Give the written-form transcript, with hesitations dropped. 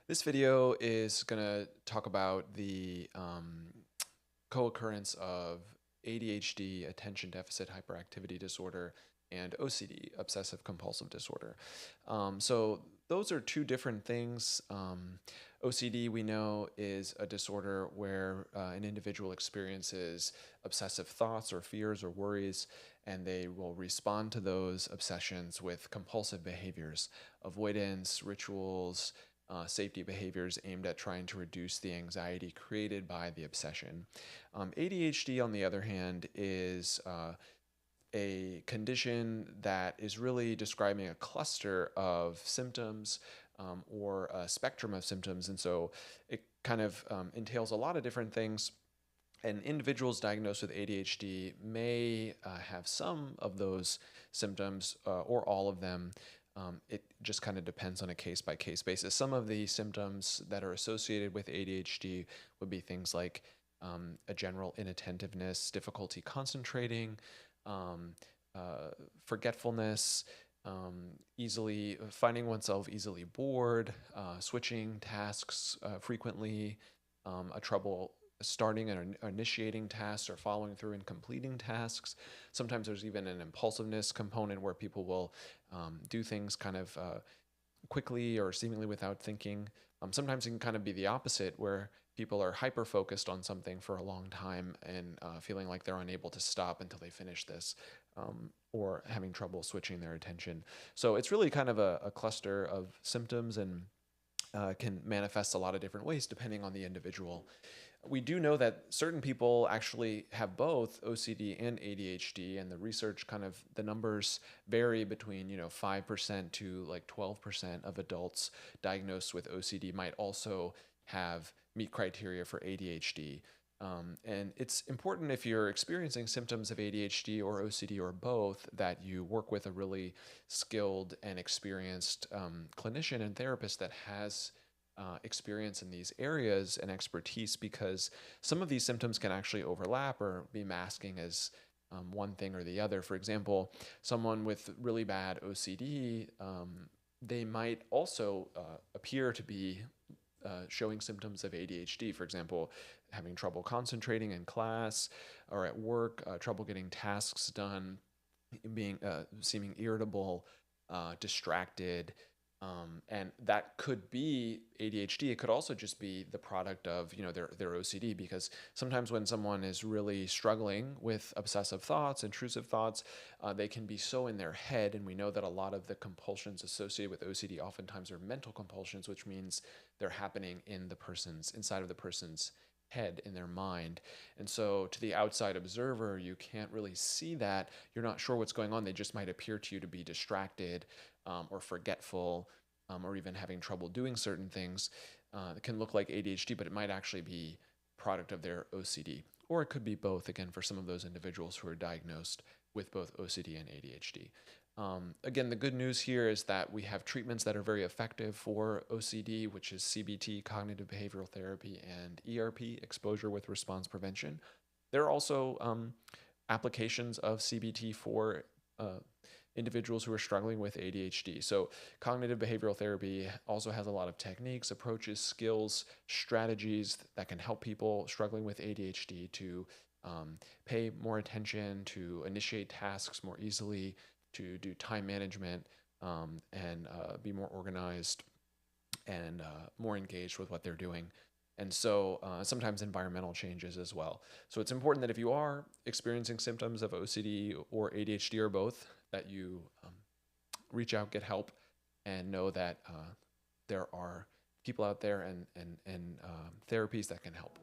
This video is going to talk about the co-occurrence of ADHD, attention deficit hyperactivity disorder, and OCD, obsessive-compulsive disorder. So those are two different things. OCD, we know, is a disorder where an individual experiences obsessive thoughts or fears or worries, and they will respond to those obsessions with compulsive behaviors, avoidance, rituals, safety behaviors aimed at trying to reduce the anxiety created by the obsession. ADHD, on the other hand, is a condition that is really describing a cluster of symptoms or a spectrum of symptoms. And so it kind of entails a lot of different things. And individuals diagnosed with ADHD may have some of those symptoms or all of them. It just kind of depends on a case-by-case basis. Some of the symptoms that are associated with ADHD would be things like a general inattentiveness, difficulty concentrating, um, forgetfulness, easily finding oneself easily bored, switching tasks frequently, a trouble starting and initiating tasks or following through and completing tasks. Sometimes there's even an impulsiveness component where people will do things kind of quickly or seemingly without thinking. Sometimes it can kind of be the opposite, where people are hyper focused on something for a long time and feeling like they're unable to stop until they finish this, or having trouble switching their attention. So it's really kind of a cluster of symptoms and can manifest a lot of different ways depending on the individual. We do know that certain people actually have both OCD and ADHD, and the research the numbers vary between 5% to like 12% of adults diagnosed with OCD might also meet criteria for ADHD. And it's important, if you're experiencing symptoms of ADHD or OCD or both, that you work with a really skilled and experienced clinician and therapist that has experience in these areas and expertise, because some of these symptoms can actually overlap or be masking as one thing or the other. For example, someone with really bad OCD, they might also appear to be showing symptoms of ADHD. For example, having trouble concentrating in class or at work, trouble getting tasks done, being seeming irritable, distracted, and that could be ADHD. It could also just be the product of their OCD, because sometimes when someone is really struggling with obsessive thoughts, intrusive thoughts, they can be so in their head, and we know that a lot of the compulsions associated with OCD oftentimes are mental compulsions, which means they're happening inside of the person's head, in their mind. And so to the outside observer, you can't really see that. You're not sure what's going on. They just might appear to you to be distracted, or forgetful, or even having trouble doing certain things. It can look like ADHD, but it might actually be product of their OCD. Or it could be both, again, for some of those individuals who are diagnosed with both OCD and ADHD. Again, the good news here is that we have treatments that are very effective for OCD, which is CBT, cognitive behavioral therapy, and ERP, exposure with response prevention. There are also applications of CBT for individuals who are struggling with ADHD. So cognitive behavioral therapy also has a lot of techniques, approaches, skills, strategies that can help people struggling with ADHD to pay more attention, to initiate tasks more easily, to do time management, and be more organized and more engaged with what they're doing. And so sometimes environmental changes as well. So it's important that if you are experiencing symptoms of OCD or ADHD or both, that you reach out, get help, and know that there are people out there and therapies that can help.